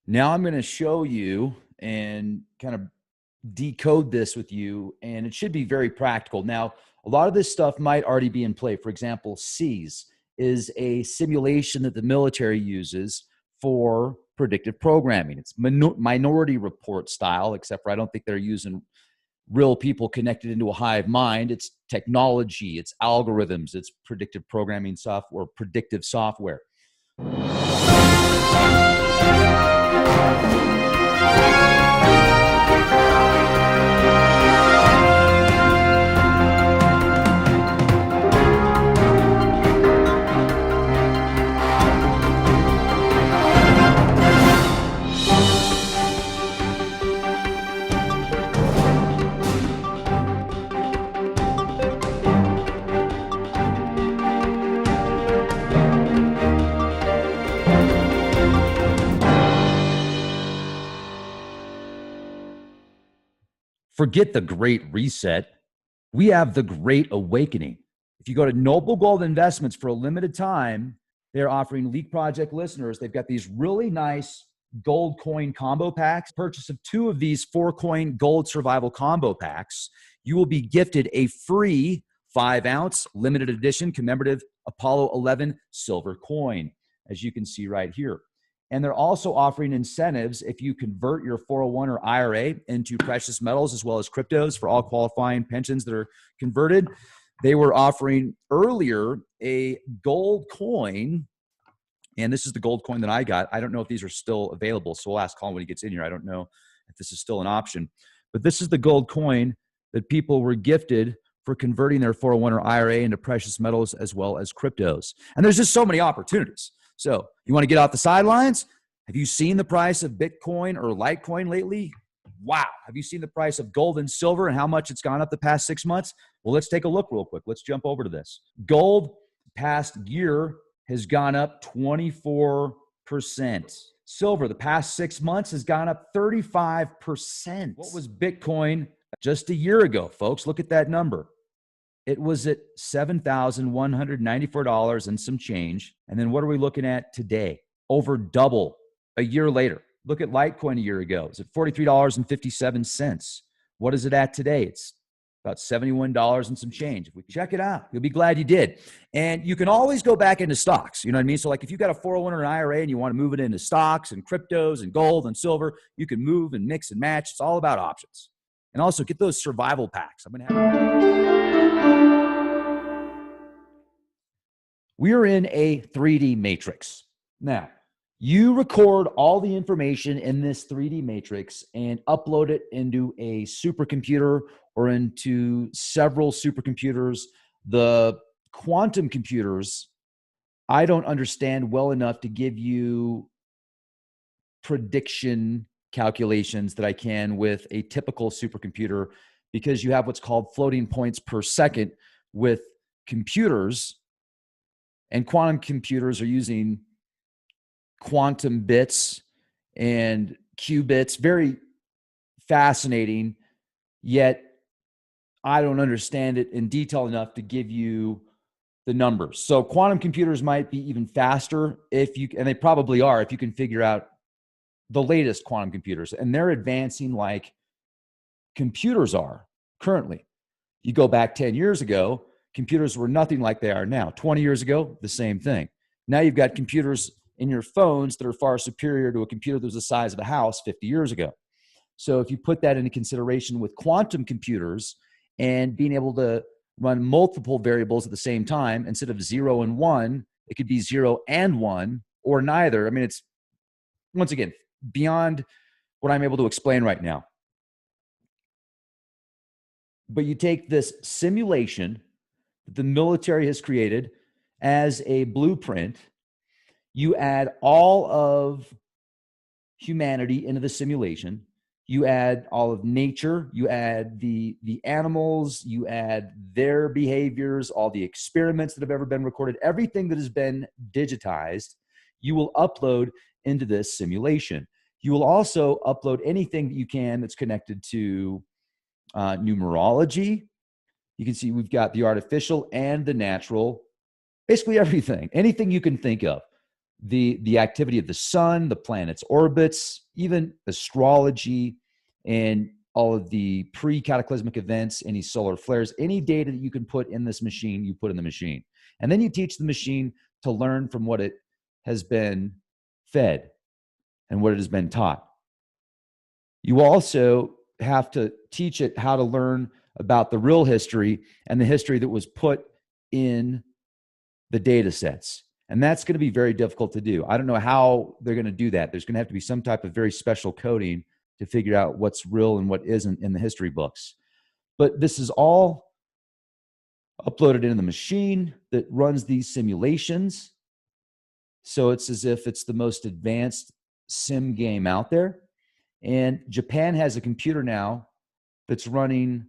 Now I'm going to show you and kind of decode this with you, and it should be very practical. Now, a lot of this stuff might already be in play. For example, SEAS is a simulation that the military uses for predictive programming. It's minority report style, except for I don't think they're using real people connected into a hive mind. It's technology, it's algorithms, it's predictive programming software, predictive software. Forget the Great Reset. We have the Great Awakening. If you go to Noble Gold Investments for a limited time, they're offering Leak Project listeners. They've got these really nice gold coin combo packs. Purchase of 2 of these 4-coin gold survival combo packs, you will be gifted a free 5-ounce limited edition commemorative Apollo 11 silver coin, as you can see right here. And they're also offering incentives if you convert your 401 or IRA into precious metals as well as cryptos for all qualifying pensions that are converted. They were offering earlier a gold coin, and this is the gold coin that I got. I don't know if these are still available, so we'll ask Colin when he gets in here. I don't know if this is still an option. But this is the gold coin that people were gifted for converting their 401 or IRA into precious metals as well as cryptos. And there's just so many opportunities. So you want to get off the sidelines? Have you seen the price of Bitcoin or Litecoin lately? Wow. Have you seen the price of gold and silver and how much it's gone up the past 6 months? Well, let's take a look real quick. Let's jump over to this. Gold past year has gone up 24%. Silver the past 6 months has gone up 35%. What was Bitcoin just a year ago, folks? Look at that number. It was at $7,194 and some change. And then what are we looking at today? Over double a year later. Look at Litecoin a year ago. It's at $43.57. What is it at today? It's about $71 and some change. If we check it out, you'll be glad you did. And you can always go back into stocks. You know what I mean? So like if you've got a 401 or an IRA and you want to move it into stocks and cryptos and gold and silver, you can move and mix and match. It's all about options. And also get those survival packs. I'm going to have... We are in a 3D matrix. Now, you record all the information in this 3D matrix and upload it into a supercomputer or into several supercomputers. The quantum computers, I don't understand well enough to give you prediction calculations that I can with a typical supercomputer, because you have what's called floating points per second with computers, and quantum computers are using quantum bits and qubits. Very fascinating, yet I don't understand it in detail enough to give you the numbers. So quantum computers might be even faster if you, and they probably are, if you can figure out the latest quantum computers, and they're advancing like computers are currently. You go back 10 years ago, computers were nothing like they are now. 20 years ago, the same thing. Now you've got computers in your phones that are far superior to a computer that was the size of a house 50 years ago. So if you put that into consideration with quantum computers and being able to run multiple variables at the same time, instead of 0 and 1, it could be 0 and 1 or neither. I mean, it's, once again, beyond what I'm able to explain right now. But you take this simulation that the military has created as a blueprint, you add all of humanity into the simulation, you add all of nature, you add the animals, you add their behaviors, all the experiments that have ever been recorded, everything that has been digitized, you will upload into this simulation. You will also upload anything that you can that's connected to numerology. You can see we've got the artificial and the natural, basically everything, anything you can think of. the activity of the sun, the planet's orbits, even astrology, and all of the pre-cataclysmic events, any solar flares, any data that you can put in this machine, you put in the machine. And then you teach the machine to learn from what it has been fed and what it has been taught. You also have to teach it how to learn about the real history and the history that was put in the data sets. And that's going to be very difficult to do. I don't know how they're going to do that. There's going to have to be some type of very special coding to figure out what's real and what isn't in the history books. But this is all uploaded into the machine that runs these simulations. So it's as if it's the most advanced sim game out there. And Japan has a computer now that's running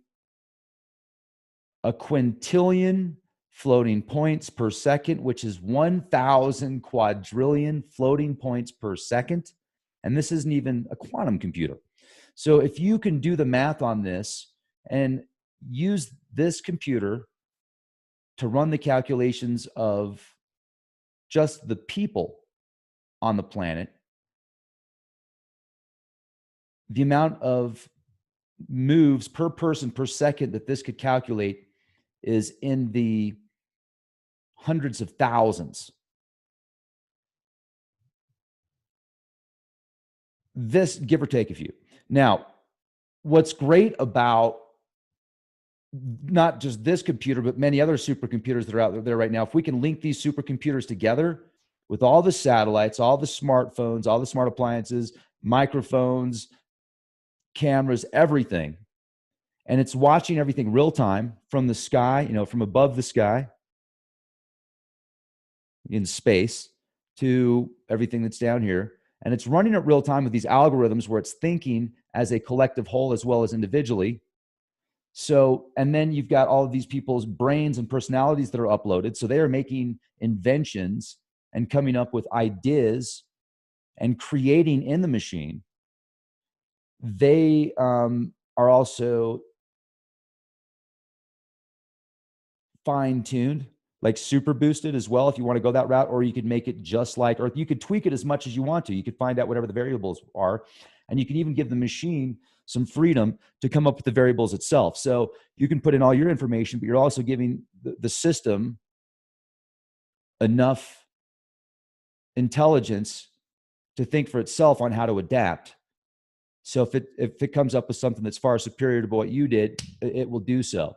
a quintillion floating points per second, which is 1,000 quadrillion floating points per second. And this isn't even a quantum computer. So if you can do the math on this and use this computer to run the calculations of just the people on the planet, the amount of moves per person per second that this could calculate is in the hundreds of thousands. This, give or take a few. Now, what's great about not just this computer, but many other supercomputers that are out there right now, if we can link these supercomputers together with all the satellites, all the smartphones, all the smart appliances, microphones, cameras, everything, and it's watching everything real time from the sky, from above the sky in space to everything that's down here. And it's running it real time with these algorithms where it's thinking as a collective whole as well as individually. So, and then you've got all of these people's brains and personalities that are uploaded. So they are making inventions and coming up with ideas and creating in the machine. They are also fine-tuned, like super boosted as well, if you want to go that route, or you could make it just like, or you could tweak it as much as you want to. You could find out whatever the variables are, and you can even give the machine some freedom to come up with the variables itself. So you can put in all your information, but you're also giving the system enough intelligence to think for itself on how to adapt. So if it comes up with something that's far superior to what you did, it will do so.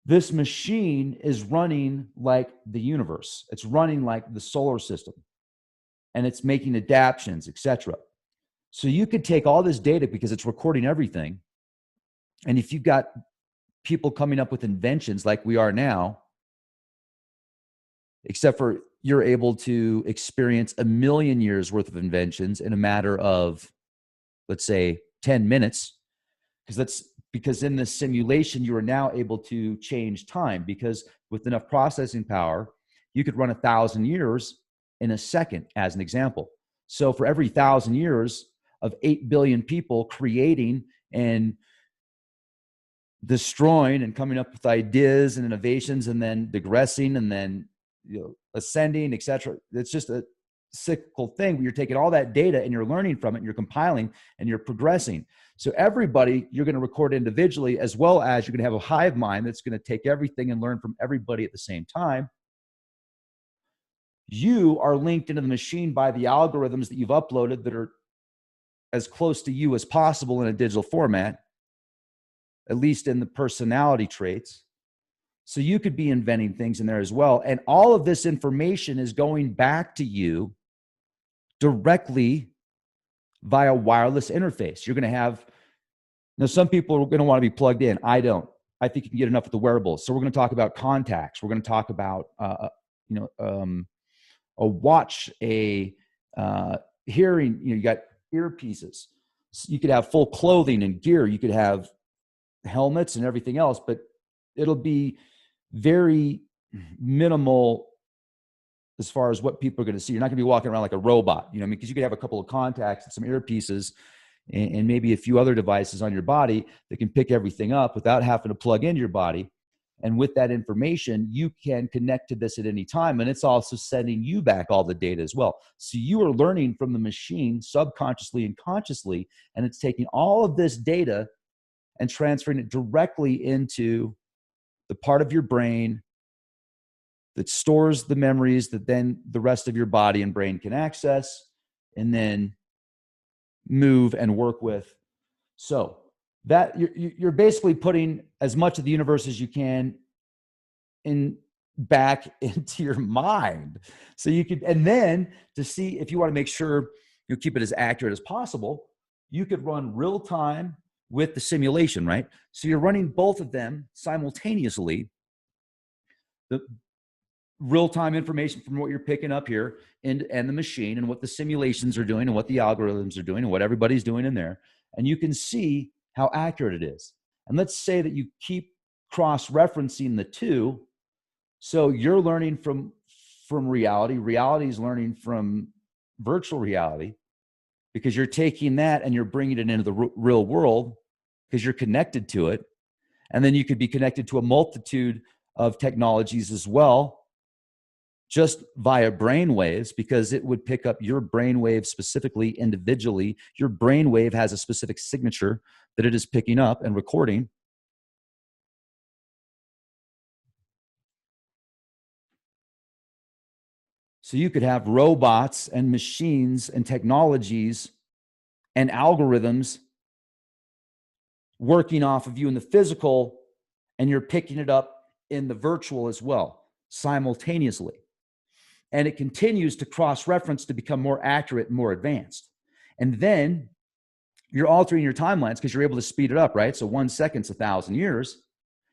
This machine is running like the universe. It's running like the solar system, and it's making adaptations, etc. So you could take all this data because it's recording everything. And if you've got people coming up with inventions like we are now, except for you're able to experience 1 million years worth of inventions in a matter of, let's say, 10 minutes, because in this simulation, you are now able to change time, because with enough processing power, you could run 1,000 years in a second, as an example. So for every 1,000 years of 8 billion people creating and destroying and coming up with ideas and innovations and then digressing and then ascending, etc. It's just a cyclical thing where you're taking all that data and you're learning from it and you're compiling and you're progressing. So everybody you're going to record individually, as well as you're going to have a hive mind that's going to take everything and learn from everybody at the same time. You are linked into the machine by the algorithms that you've uploaded that are as close to you as possible in a digital format, at least in the personality traits. So you could be inventing things in there as well. And all of this information is going back to you directly via wireless interface. You're going to have, now some people are going to want to be plugged in. I don't. I think you can get enough with the wearables. So we're going to talk about contacts. We're going to talk about, a watch, a hearing, you got earpieces. So you could have full clothing and gear. You could have helmets and everything else, but it'll be very minimal as far as what people are going to see. You're not going to be walking around like a robot, because you could have a couple of contacts and some earpieces and maybe a few other devices on your body that can pick everything up without having to plug into your body And with that information, you can connect to this at any time. And it's also sending you back all the data as well. So you are learning from the machine subconsciously and consciously, and it's taking all of this data and transferring it directly into the part of your brain that stores the memories that then the rest of your body and brain can access and then move and work with. So that you're basically putting as much of the universe as you can in back into your mind. So you could, and then to see if you want to make sure you keep it as accurate as possible, you could run real time with the simulation, right? So you're running both of them simultaneously. The real-time information from what you're picking up here and the machine and what the simulations are doing and what the algorithms are doing and what everybody's doing in there. And you can see how accurate it is. And let's say that you keep cross-referencing the two. So you're learning from reality. Reality is learning from virtual reality because you're taking that and you're bringing it into the real world because you're connected to it. And then you could be connected to a multitude of technologies as well, just via brain waves, because it would pick up your brain wave specifically, individually. Your brain wave has a specific signature that it is picking up and recording. So you could have robots and machines and technologies and algorithms working off of you in the physical, and you're picking it up in the virtual as well, simultaneously. And it continues to cross-reference to become more accurate and more advanced. And then you're altering your timelines because you're able to speed it up, right? So 1 second's 1,000 years.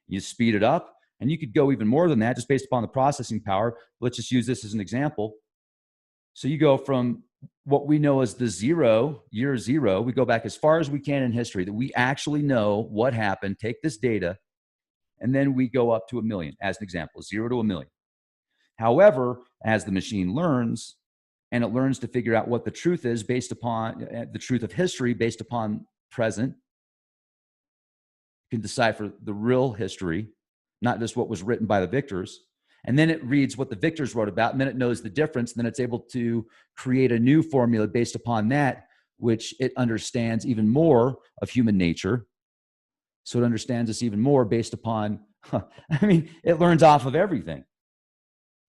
You speed it up, and you could go even more than that just based upon the processing power. Let's just use this as an example. So you go from what we know as the year zero, we go back as far as we can in history that we actually know what happened, take this data, and then we go up to 1 million as an example, 0 to 1 million. However, as the machine learns, and it learns to figure out what the truth is based upon the truth of history based upon present, can decipher the real history, not just what was written by the victors. And then it reads what the victors wrote about, and then it knows the difference. And then it's able to create a new formula based upon that, which it understands even more of human nature. So it understands us even more based upon, I mean, it learns off of everything.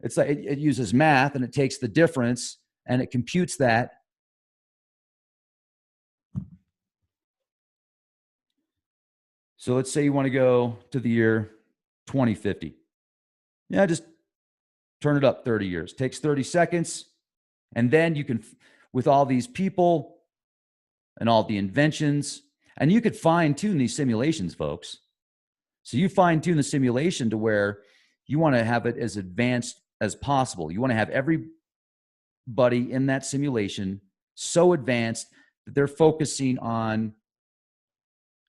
It's like it uses math and it takes the difference and it computes that. So let's say you want to go to the year 2050. Yeah, just turn it up 30 years. Takes 30 seconds. And then you can, with all these people and all the inventions, and you could fine tune these simulations, folks. So you fine tune the simulation to where you want to have it as advanced as possible. You want to have everybody in that simulation so advanced that they're focusing on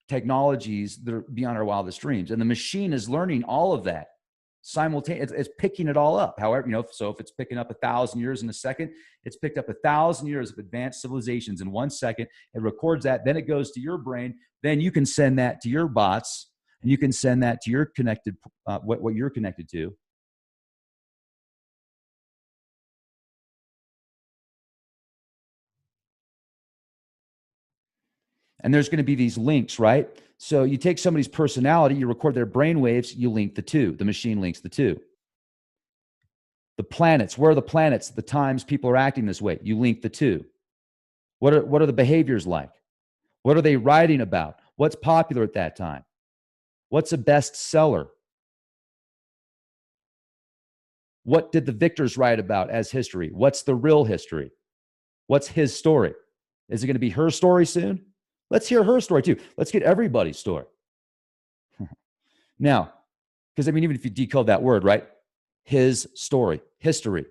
technologies that are beyond our wildest dreams. And the machine is learning all of that simultaneously. It's picking it all up. However, so if it's picking up 1,000 years in a second, it's picked up 1,000 years of advanced civilizations in 1 second. It records that. Then it goes to your brain. Then you can send that to your bots, and you can send that to your connected, what you're connected to. And there's going to be these links, right? So you take somebody's personality, you record their brain waves, you link the two. The machine links the two. The planets, where are the planets? The times people are acting this way, you link the two. What are the behaviors like? What are they writing about? What's popular at that time? What's a bestseller? What did the victors write about as history? What's the real history? What's his story? Is it going to be her story soon? Let's hear her story too. Let's get everybody's story. Now, because I mean, even if you decode that word, right? His story, history.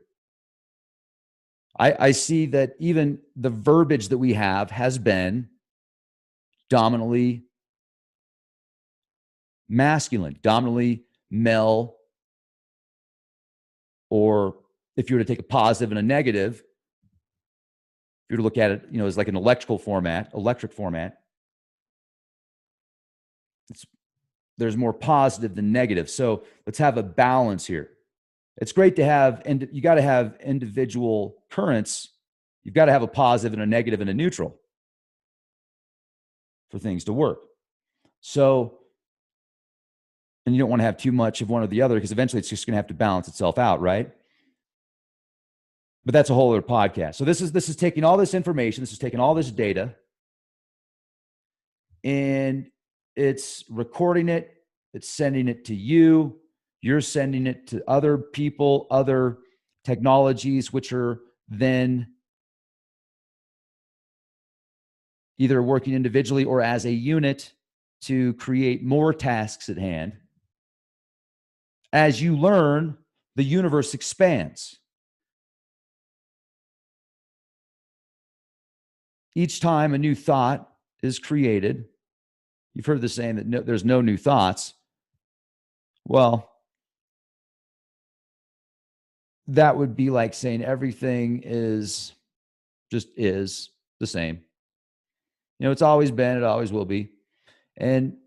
I see that even the verbiage that we have has been dominantly masculine, dominantly male, or if you were to take a positive and a negative, if you were to look at it, as like an electric format, it's there's more positive than negative. So let's have a balance here. It's great to have, and you got to have individual currents. You've got to have a positive and a negative and a neutral for things to work. So, and you don't want to have too much of one or the other, because eventually it's just going to have to balance itself out, right? But that's a whole other podcast. So this is taking all this information, this is taking all this data, and it's recording it, it's sending it to you, you're sending it to other people, other technologies, which are then either working individually or as a unit to create more tasks at hand. As you learn, the universe expands. Each time a new thought is created, you've heard the saying that there's no new thoughts. Well, that would be like saying everything is the same. You know, it's always been, it always will be. And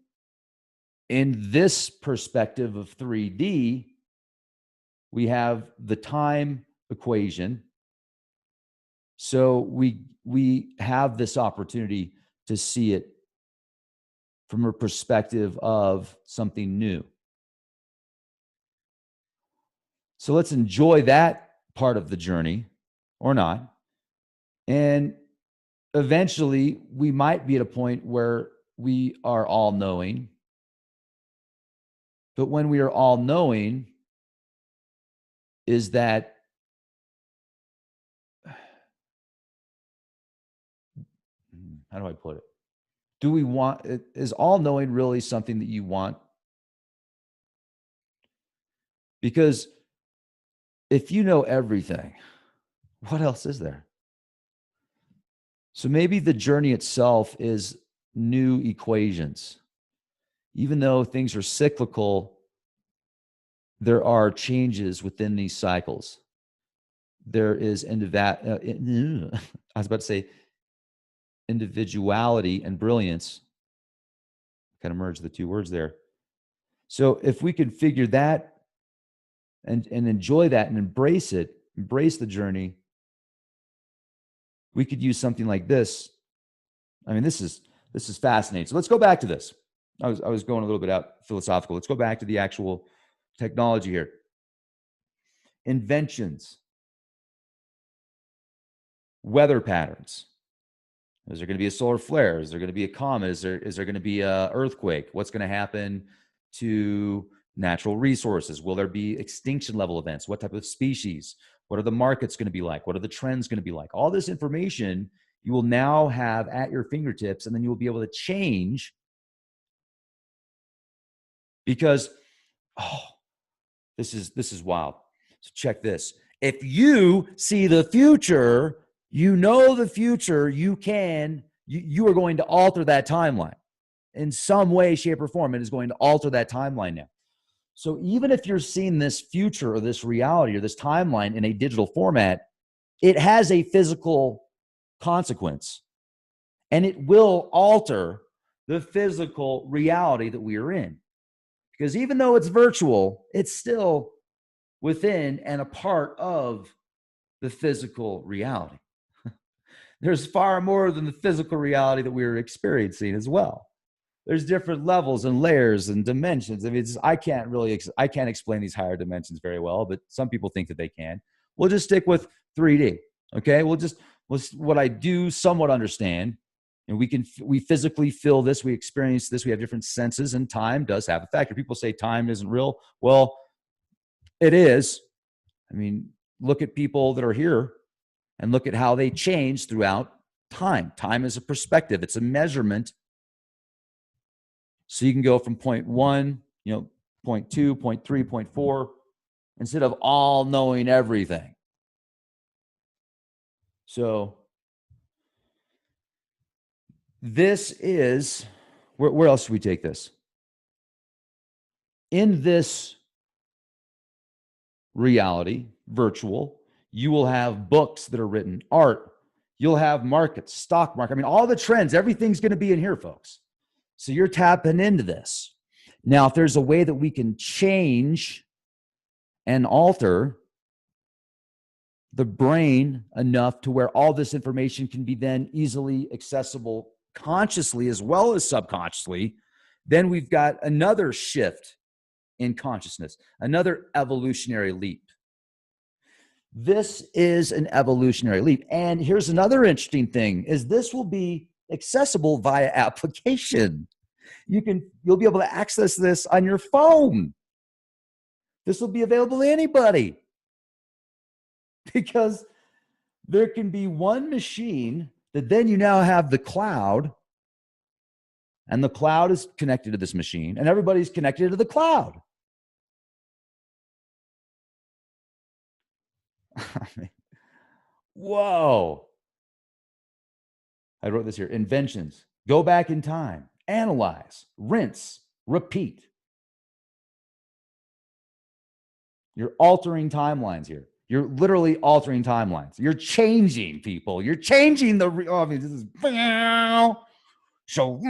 in this perspective of 3D, we have the time equation. So we have this opportunity to see it from a perspective of something new. So let's enjoy that part of the journey, or not. And eventually we might be at a point where we are all knowing. But when we are all knowing, is that how do I put it? Do we want, is all knowing really something that you want? Because if you know everything, what else is there? So maybe the journey itself is new equations. Even though things are cyclical, there are changes within these cycles. There is I was about to say individuality and brilliance. Kind of merge the two words there. So if we can figure that and enjoy that and embrace it, embrace the journey, we could use something like this. I mean, this is fascinating. So let's go back to this. I was going a little bit out philosophical. Let's go back to the actual technology here. Inventions, weather patterns. Is there going to be a solar flare? Is there going to be a comet? Is there going to be an earthquake? What's going to happen to natural resources? Will there be extinction level events? What type of species? What are the markets going to be like? What are the trends going to be like? All this information you will now have at your fingertips, and then you will be able to change. Because, this is wild. So check this. If you see the future, you know the future, you are going to alter that timeline in some way, shape, or form. It is going to alter that timeline now. So even if you're seeing this future or this reality or this timeline in a digital format, it has a physical consequence, and it will alter the physical reality that we are in. Because even though it's virtual, it's still within and a part of the physical reality. There's far more than the physical reality that we're experiencing as well. There's different levels and layers and dimensions. I mean, I can't explain these higher dimensions very well, but some people think that they can. We'll just stick with 3D. Okay. What I do somewhat understand, and we physically feel this, we experience this, we have different senses, and time does have a factor. People say time isn't real. Well, it is. I mean, look at people that are here and look at how they change throughout time. Time is a perspective. It's a measurement. So you can go from point 1, point 2, point 3, point 4, instead of all knowing everything. So this is, where else should we take this? In this reality, virtual, you will have books that are written, art, you'll have markets, stock market. I mean, all the trends, everything's going to be in here, folks. So you're tapping into this. Now, if there's a way that we can change and alter the brain enough to where all this information can be then easily accessible consciously as well as subconsciously, then we've got another shift in consciousness, another evolutionary leap. This is an evolutionary leap. And here's another interesting thing is this will be accessible via application. You'll be able to access this on your phone. This will be available to anybody because there can be one machine that then you now have the cloud, and the cloud is connected to this machine, and everybody's connected to the cloud. Whoa. I wrote this here. Inventions. Go back in time. Analyze. Rinse. Repeat. You're altering timelines here. You're literally altering timelines. You're changing people. You're changing the. I mean, this is so.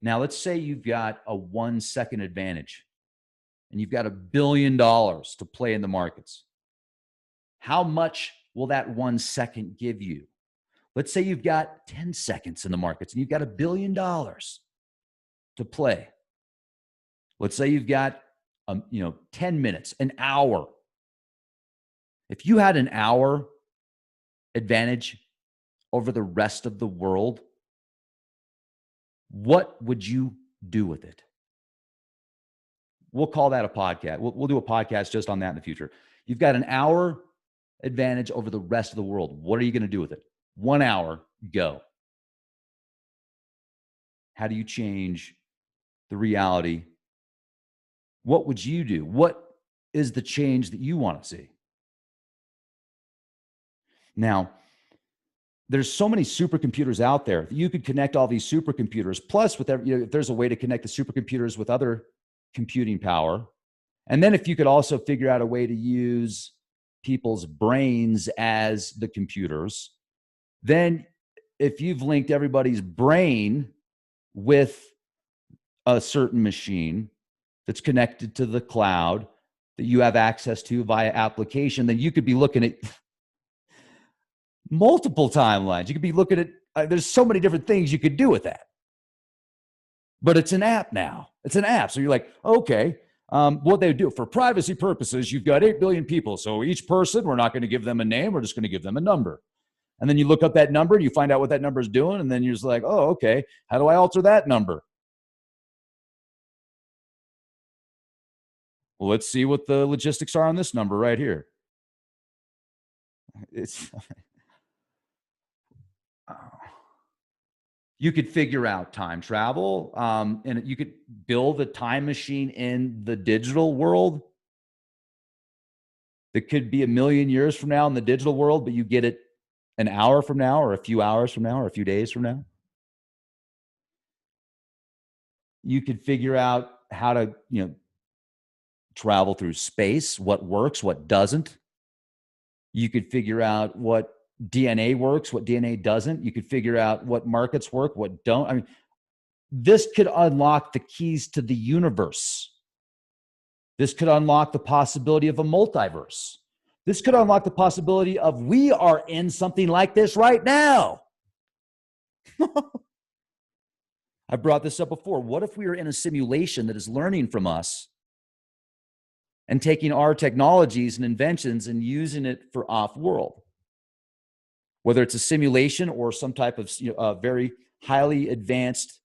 Now, let's say you've got a 1 second advantage and you've got $1 billion to play in the markets. How much will that 1 second give you? Let's say you've got 10 seconds in the markets and you've got $1 billion to play. Let's say you've got 10 minutes, an hour. If you had an hour advantage over the rest of the world, what would you do with it? We'll call that a podcast. We'll do a podcast just on that in the future. You've got an hour advantage over the rest of the world. What are you going to do with it? 1 hour, go. How do you change the reality? What would you do? What is the change that you want to see? Now, there's so many supercomputers out there that you could connect all these supercomputers. Plus, if there's a way to connect the supercomputers with other computing power, and then if you could also figure out a way to use people's brains as the computers, then if you've linked everybody's brain with a certain machine that's connected to the cloud that you have access to via application, then you could be looking at multiple timelines. You could be looking at, there's so many different things you could do with that. But it's an app now. It's an app. So you're like, okay, what they do for privacy purposes, you've got 8 billion people. So each person, we're not going to give them a name. We're just going to give them a number. And then you look up that number and you find out what that number is doing. And then you're just like, oh, okay, how do I alter that number? Well, let's see what the logistics are on this number right here. You could figure out time travel, and you could build a time machine in the digital world that could be 1 million years from now in the digital world, but you get it an hour from now or a few hours from now or a few days from now. You could figure out how to, travel through space, what works, what doesn't. You could figure out what DNA works, what DNA doesn't. You could figure out what markets work, what don't. I mean, this could unlock the keys to the universe. This could unlock the possibility of a multiverse. This could unlock the possibility of we are in something like this right now. I brought this up before. What if we are in a simulation that is learning from us and taking our technologies and inventions and using it for off-world? Whether it's a simulation or some type of very highly advanced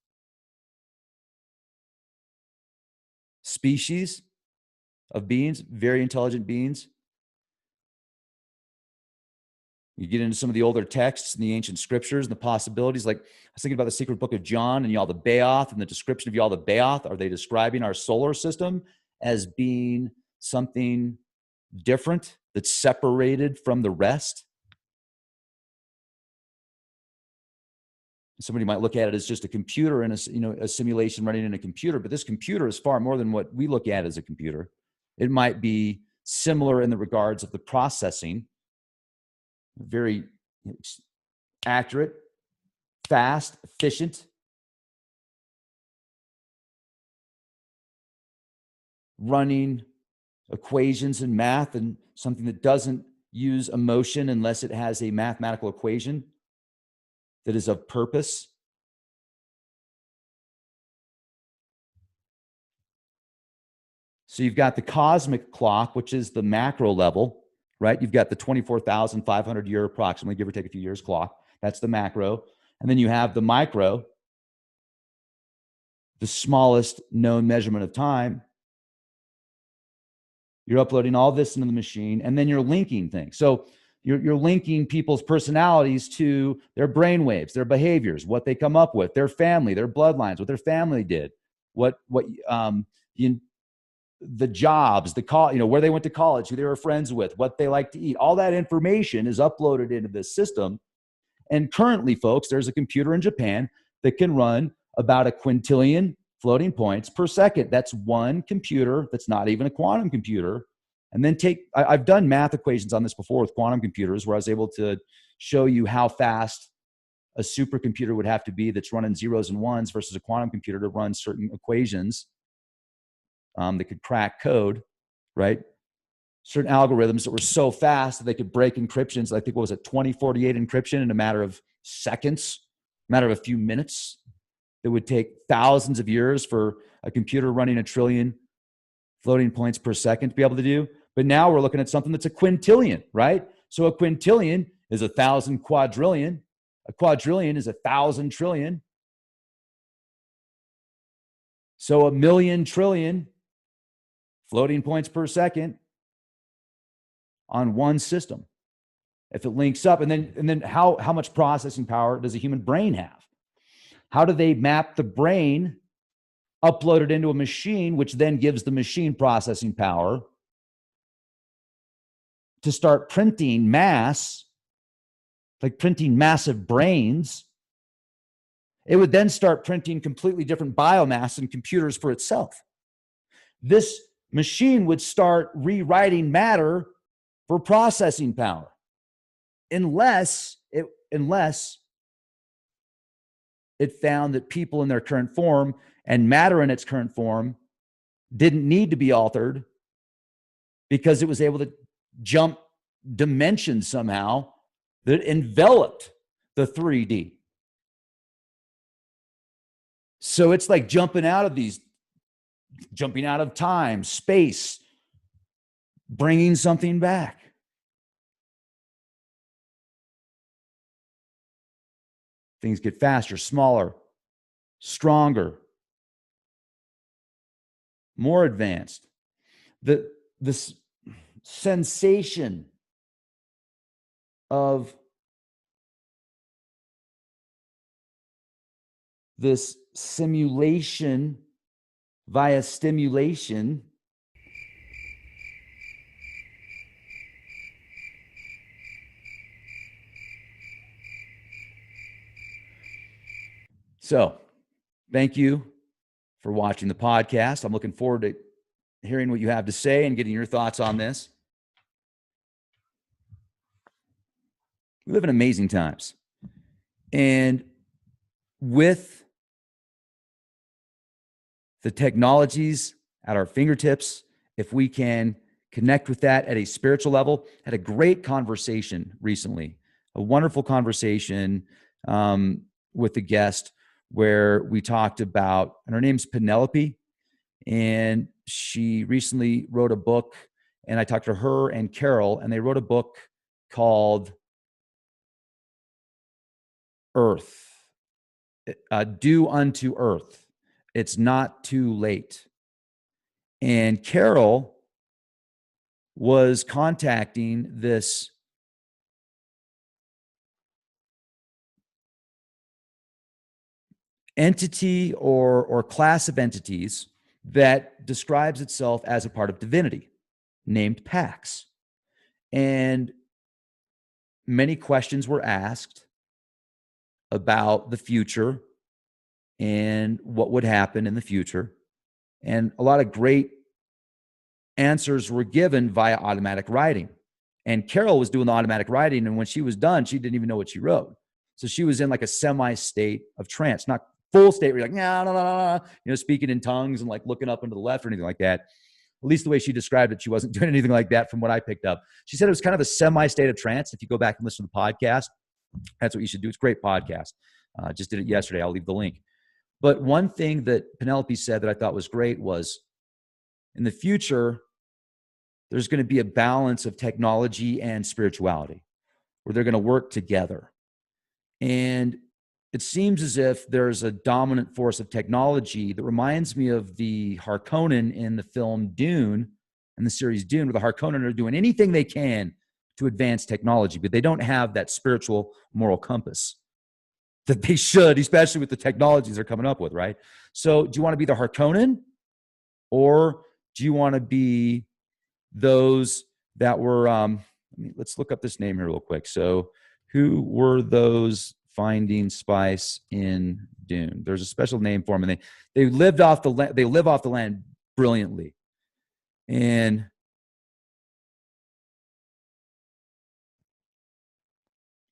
species of beings, very intelligent beings. You get into some of the older texts and the ancient scriptures and the possibilities. Like I was thinking about the secret book of John and Yaldabaoth and the description of Yaldabaoth. Are they describing our solar system as being something different that's separated from the rest? Somebody might look at it as just a computer and a simulation running in a computer, but this computer is far more than what we look at as a computer. It might be similar in the regards of the processing, very accurate, fast, efficient, running equations and math, and something that doesn't use emotion unless it has a mathematical equation that is of purpose. So you've got the cosmic clock, which is the macro level, right? You've got the 24,500 year approximately, give or take a few years clock. That's the macro. And then you have the micro, the smallest known measurement of time. You're uploading all this into the machine, and then you're linking things. So you're linking people's personalities to their brainwaves, their behaviors, what they come up with, their family, their bloodlines, what their family did, the jobs, the call, where they went to college, who they were friends with, what they like to eat. All that information is uploaded into this system. And currently, folks, there's a computer in Japan that can run about a quintillion floating points per second. That's one computer that's not even a quantum computer. And then I've done math equations on this before with quantum computers, where I was able to show you how fast a supercomputer would have to be that's running zeros and ones versus a quantum computer to run certain equations that could crack code, right? Certain algorithms that were so fast that they could break encryptions. I think, what was it, 2048 encryption in a matter of seconds, a matter of a few minutes. That would take thousands of years for a computer running a trillion floating points per second to be able to do. But now we're looking at something that's a quintillion, right? So a quintillion is 1,000 quadrillion. A quadrillion is 1,000 trillion. So 1,000,000 trillion floating points per second on one system. If it links up, and then how much processing power does a human brain have? How do they map the brain, upload it into a machine, which then gives the machine processing power to start printing mass, like printing massive brains? It would then start printing completely different biomass and computers for itself. This machine would start rewriting matter for processing power, unless it found that people in their current form and matter in its current form didn't need to be altered, because it was able to jump dimensions somehow that enveloped the 3D. So it's like jumping out of time, space, bringing something back. Things get faster, smaller, stronger, more advanced. This sensation of this simulation via stimulation So, thank you for watching the podcast. I'm looking forward to hearing what you have to say and getting your thoughts on this. We live in amazing times. And with the technologies at our fingertips, if we can connect with that at a spiritual level, had a great conversation recently, a wonderful conversation with a guest where we talked about, and her name's Penelope, and she recently wrote a book, and I talked to her and Carol, and they wrote a book called Earth, Do Unto Earth. It's Not Too Late. And Carol was contacting this entity or class of entities that describes itself as a part of divinity, named Pax. And many questions were asked about the future and what would happen in the future. And a lot of great answers were given via automatic writing. And Carol was doing the automatic writing, and when she was done, she didn't even know what she wrote. So she was in like a semi-state of trance, not full state where you're like, no, speaking in tongues and like looking up into the left or anything like that. at least the way she described it, she wasn't doing anything like that from what I picked up. She said it was kind of a semi-state of trance. If you go back and listen to the podcast, that's what you should do. It's a great podcast. Just did it yesterday. I'll leave the link. But one thing that Penelope said that I thought was great was, in the future, there's going to be a balance of technology and spirituality where they're going to work together. And it seems as if there's a dominant force of technology that reminds me of the Harkonnen in the film Dune, in the series Dune, where the Harkonnen are doing anything they can to advance technology, but they don't have that spiritual moral compass that they should, especially with the technologies they're coming up with, right? So do you want to be the Harkonnen, or do you want to be those that were, let's look up this name here real quick. So who were those finding spice in Dune? There's a special name for them, and they lived off the land. They live off the land brilliantly. And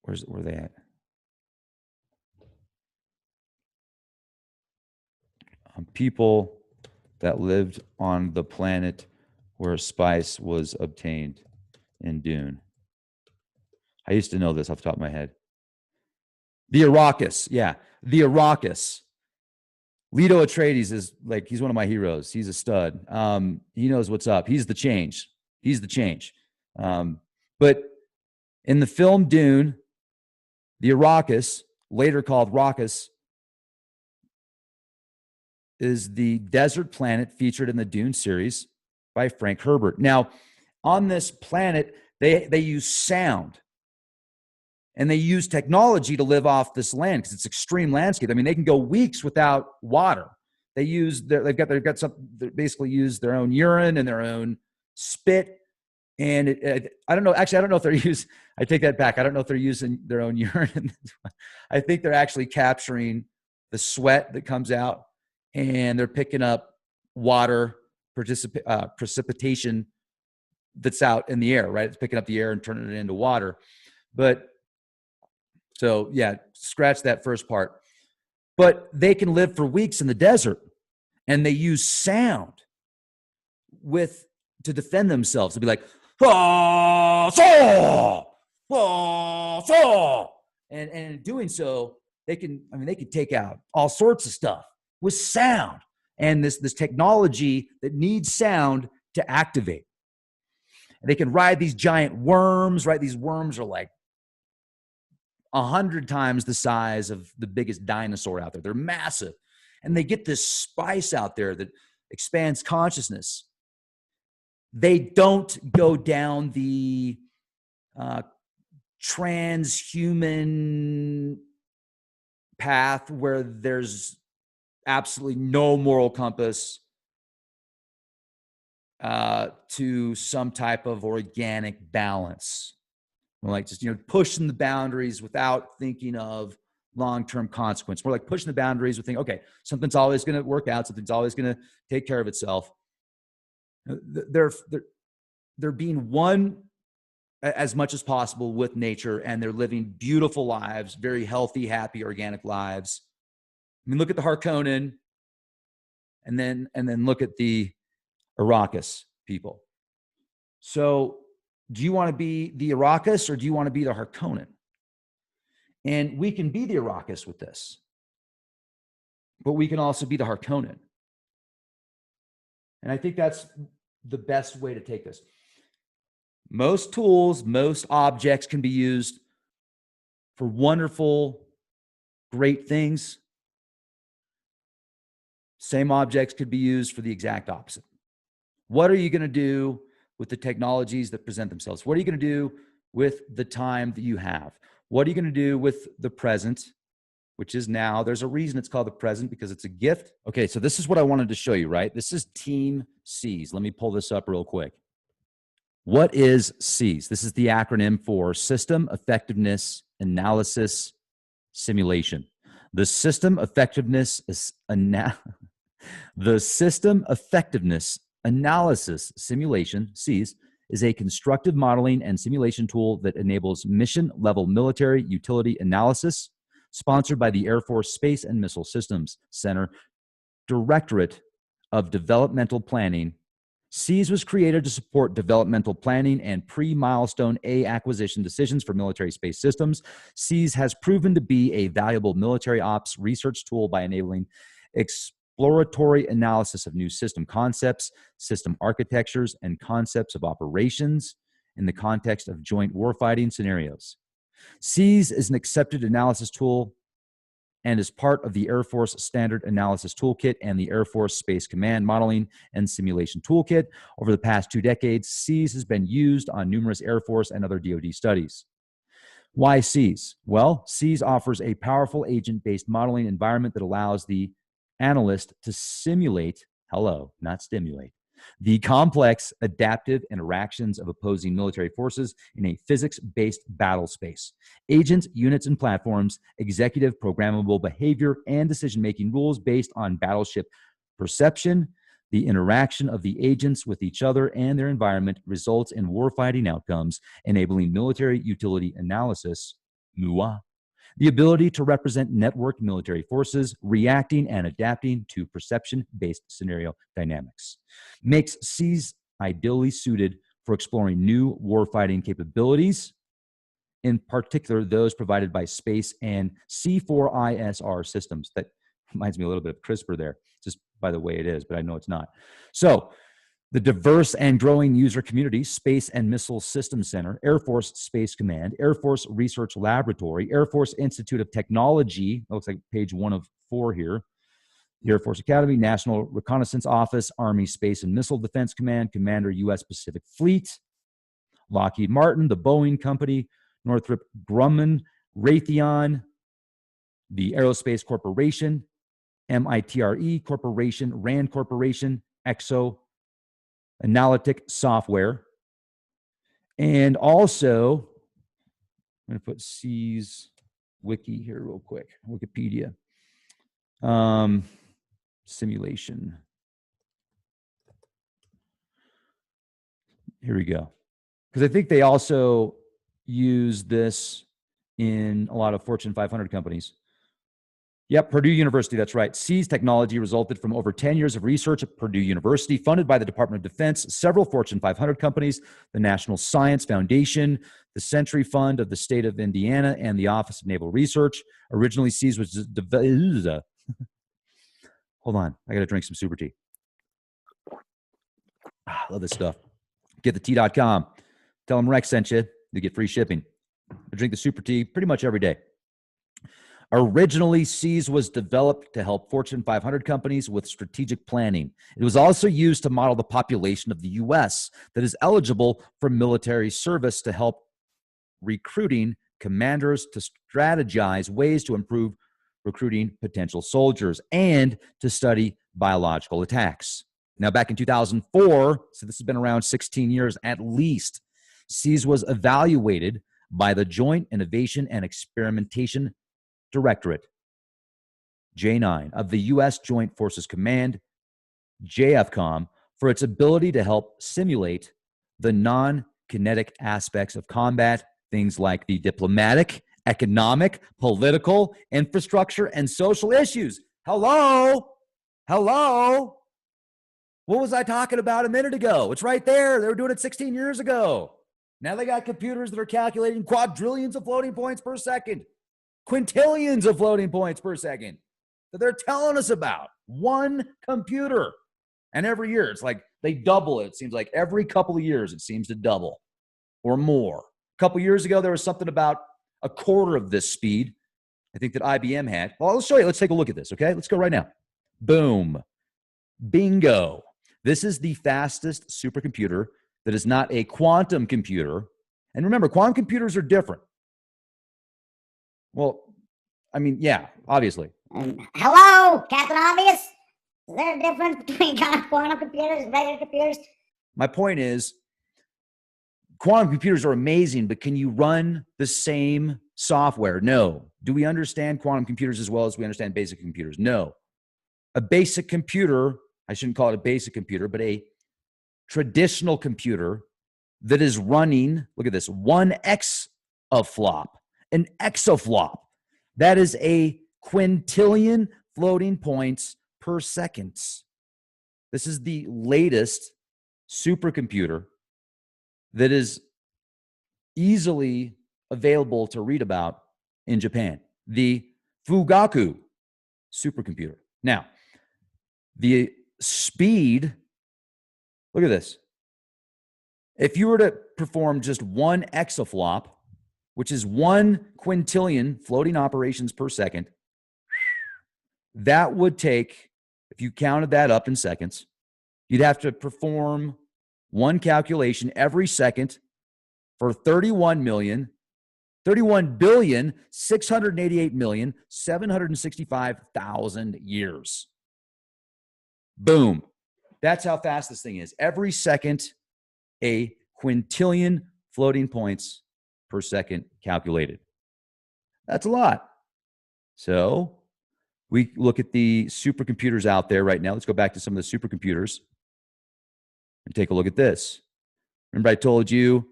where are they at? People that lived on the planet where spice was obtained in Dune. I used to know this off the top of my head. The Arrakis. Yeah, the Arrakis. Leto Atreides is like, he's one of my heroes. He's a stud. He knows what's up. He's the change. He's the change. But in the film Dune, the Arrakis, later called Rakis, is the desert planet featured in the Dune series by Frank Herbert. Now, on this planet, they use sound. And they use technology to live off this land because it's extreme landscape. I mean, they can go weeks without water. They basically use their own urine and their own spit. And I don't know. Actually, I don't know if they're I take that back. I don't know if they're using their own urine. I think they're actually capturing the sweat that comes out, and they're picking up water precipitation that's out in the air, right? It's picking up the air and turning it into water. But so, yeah, scratch that first part. But they can live for weeks in the desert, and they use sound to defend themselves. To be like, ah, saw, ah, saw. And in doing so, they can take out all sorts of stuff with sound. And this technology that needs sound to activate. And they can ride these giant worms, right? These worms are like 100 times the size of the biggest dinosaur out there. They're massive. And they get this spice out there that expands consciousness. They don't go down the transhuman path where there's absolutely no moral compass to some type of organic balance. Like just, pushing the boundaries without thinking of long-term consequence. We're like pushing the boundaries with thinking, okay, something's always going to work out. Something's always going to take care of itself. They're being one as much as possible with nature, and they're living beautiful lives, very healthy, happy, organic lives. I mean, look at the Harkonnen, and then look at the Arrakis people. So, do you want to be the Arrakis, or do you want to be the Harkonnen? And we can be the Arrakis with this, but we can also be the Harkonnen. And I think that's the best way to take this. Most tools, most objects can be used for wonderful, great things. Same objects could be used for the exact opposite. What are you going to do with the technologies that present themselves? What are you going to do with the time that you have? What are you going to do with the present, which is now? There's a reason it's called the present, because it's a gift. Okay, so this is what I wanted to show you, right? This is Team C's. Let me pull this up real quick. What is C's? This is the acronym for System Effectiveness Analysis Simulation. The System Effectiveness Analysis Simulation, SEAS, is a constructive modeling and simulation tool that enables mission-level military utility analysis, sponsored by the Air Force Space and Missile Systems Center, Directorate of Developmental Planning, SEAS was created to support developmental planning and pre-milestone A acquisition decisions for military space systems. SEAS has proven to be a valuable military ops research tool by enabling exploratory analysis of new system concepts, system architectures, and concepts of operations in the context of joint warfighting scenarios. SEAS is an accepted analysis tool and is part of the Air Force Standard Analysis Toolkit and the Air Force Space Command Modeling and Simulation Toolkit. Over the past 2 decades, SEAS has been used on numerous Air Force and other DoD studies. Why SEAS? Well, SEAS offers a powerful agent-based modeling environment that allows the analyst to simulate, not stimulate, the complex adaptive interactions of opposing military forces in a physics-based battle space. Agents, units, and platforms, executive programmable behavior, and decision-making rules based on battleship perception. The interaction of the agents with each other and their environment results in warfighting outcomes, enabling military utility analysis, MUA. The ability to represent networked military forces reacting and adapting to perception-based scenario dynamics makes SEAS ideally suited for exploring new warfighting capabilities, in particular those provided by space and C4ISR systems. That reminds me a little bit of CRISPR there, just by the way it is, but I know it's not. So, the diverse and growing user community, Space and Missile Systems Center, Air Force Space Command, Air Force Research Laboratory, Air Force Institute of Technology, looks like page 1 of 4 here, the Air Force Academy, National Reconnaissance Office, Army Space and Missile Defense Command, Commander U.S. Pacific Fleet, Lockheed Martin, the Boeing Company, Northrop Grumman, Raytheon, the Aerospace Corporation, MITRE Corporation, RAND Corporation, EXO, Analytic Software, and also I'm going to put SEAS Wiki here real quick, Wikipedia. Simulation. Here we go. Because I think they also use this in a lot of Fortune 500 companies. Yep, Purdue University, that's right. SEAS technology resulted from over 10 years of research at Purdue University, funded by the Department of Defense, several Fortune 500 companies, the National Science Foundation, the Century Fund of the state of Indiana, and the Office of Naval Research. Originally, SEAS was hold on, I got to drink some super tea. I love this stuff. GetTheTea.com. Tell them Rex sent you. You get free shipping. I drink the super tea pretty much every day. Originally, SEAS was developed to help Fortune 500 companies with strategic planning. It was also used to model the population of the U.S. that is eligible for military service to help recruiting commanders to strategize ways to improve recruiting potential soldiers and to study biological attacks. Now, back in 2004, so this has been around 16 years at least, SEAS was evaluated by the Joint Innovation and Experimentation Directorate, J9, of the U.S. Joint Forces Command, JFCOM, for its ability to help simulate the non-kinetic aspects of combat, things like the diplomatic, economic, political, infrastructure, and social issues. Hello? What was I talking about a minute ago? It's right there. They were doing it 16 years ago. Now they got computers that are calculating quadrillions of floating points per second. Quintillions of floating points per second that they're telling us about. One computer. And every year, it's like they double it. It seems like every couple of years, it seems to double or more. A couple years ago, there was something about a quarter of this speed, I think, that IBM had. Well, let's show you. Let's take a look at this, okay? Let's go right now. Boom. Bingo. This is the fastest supercomputer that is not a quantum computer. And remember, quantum computers are different. Well, I mean, yeah, obviously. Hello, Captain Obvious? Is there a difference between quantum computers and regular computers? My point is, quantum computers are amazing, but can you run the same software? No. Do we understand quantum computers as well as we understand basic computers? No. A basic computer, I shouldn't call it a basic computer, but a traditional computer that is running, look at this, 1 exaflop. An exaflop. That is a quintillion floating points per second. This is the latest supercomputer that is easily available to read about in Japan, the Fugaku supercomputer. Now, the speed, look at this. If you were to perform just one exaflop, which is 1 quintillion floating operations per second, that would take, if you counted that up in seconds, you'd have to perform one calculation every second for 31,688,765,000 years. Boom. That's how fast this thing is. Every second, a quintillion floating points per second calculated. That's a lot. So we look at the supercomputers out there right now. Let's go back to some of the supercomputers and take a look at this. Remember I told you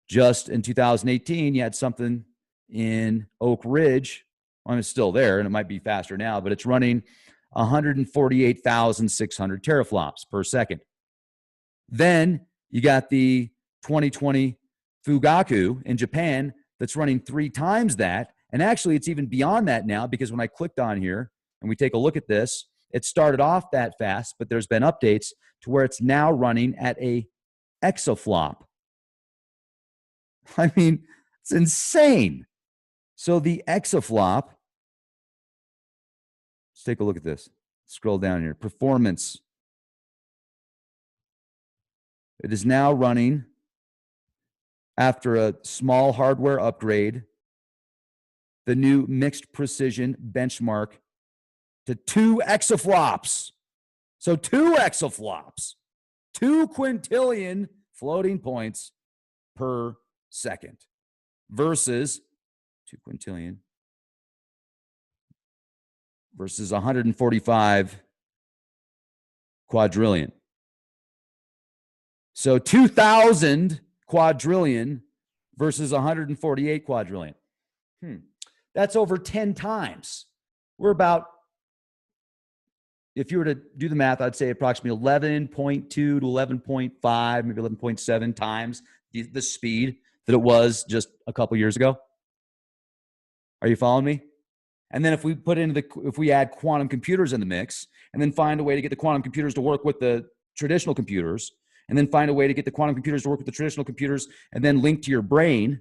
just in 2018, you had something in Oak Ridge. Well, it's still there, and it might be faster now, but it's running 148,600 teraflops per second. Then you got the 2020 Fugaku in Japan that's running 3 times that. And actually, it's even beyond that now, because when I clicked on here and we take a look at this, it started off that fast, but there's been updates to where it's now running at a exaflop. I mean, it's insane. So the exaflop, let's take a look at this. Scroll down here. Performance. It is now running, after a small hardware upgrade, the new mixed precision benchmark to 2 exaflops. So 2 exaflops, 2 quintillion floating points per second versus 2 quintillion versus 145 quadrillion. So 2,000 quadrillion versus 148 quadrillion. That's over 10 times. We're about, if you were to do the math, I'd say approximately 11.2 to 11.5, maybe 11.7 times the speed that it was just a couple years ago. Are you following me? And then if we add quantum computers in the mix, and then find a way to get the quantum computers to work with the traditional computers, and then find a way to get the quantum computers to work with the traditional computers, and then link to your brain.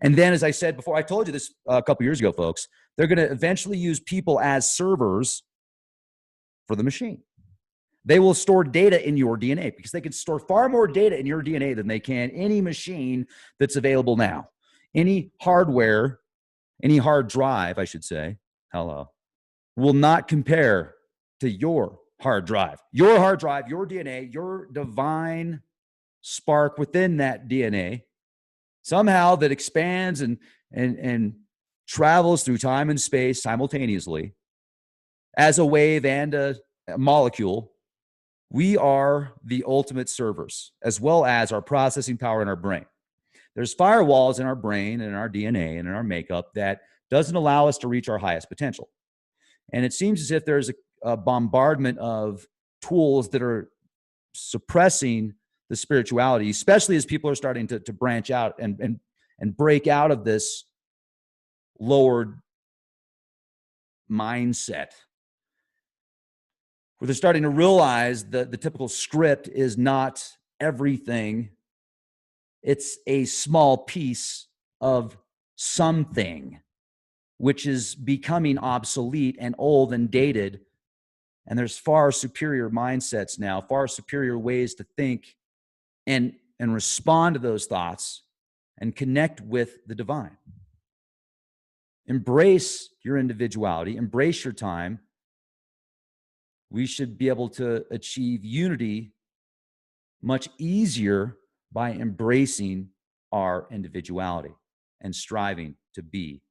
And then, as I said before, I told you this a couple years ago, folks, they're going to eventually use people as servers for the machine. They will store data in your DNA, because they can store far more data in your DNA than they can any machine that's available now. Any hardware, any hard drive, I should say, will not compare to your hard drive. Your hard drive, your DNA, your divine spark within that DNA, somehow that expands and travels through time and space simultaneously as a wave and a molecule. We are the ultimate servers, as well as our processing power in our brain. There's firewalls in our brain and in our DNA and in our makeup that doesn't allow us to reach our highest potential. And it seems as if there's a bombardment of tools that are suppressing the spirituality, especially as people are starting to branch out and break out of this lowered mindset, where they're starting to realize that the typical script is not everything. It's a small piece of something, which is becoming obsolete and old and dated. And there's far superior mindsets now, far superior ways to think and respond to those thoughts and connect with the divine. Embrace your individuality, embrace your time. We should be able to achieve unity much easier by embracing our individuality and striving to be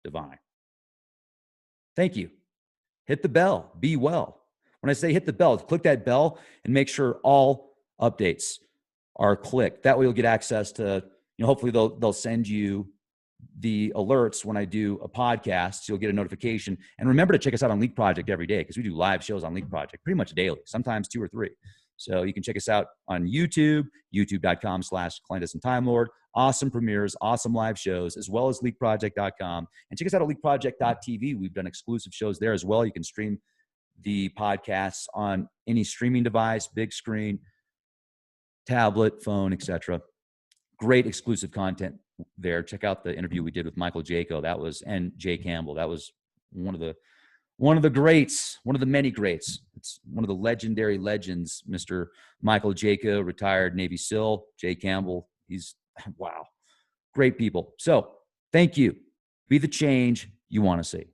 divine. Thank you. Hit the bell. Be well. When I say hit the bell, click that bell and make sure all updates are clicked. That way you'll get access to, hopefully they'll send you the alerts when I do a podcast. So you'll get a notification. And remember to check us out on L.A.R.P Project every day, because we do live shows on L.A.R.P Project pretty much daily, sometimes 2 or 3. So you can check us out on YouTube, youtube.com/Clandestine Time Lord. Awesome premieres, awesome live shows, as well as leakproject.com. And check us out at leakproject.tv. We've done exclusive shows there as well. You can stream the podcasts on any streaming device, big screen, tablet, phone, etc. Great exclusive content there. Check out the interview we did with Michael Jaco. And Jay Campbell. That was one of the greats, one of the many greats. It's one of the legendary legends, Mr. Michael Jaco, retired Navy SEAL. Jay Campbell. He's, wow, great people. So thank you. Be the change you want to see.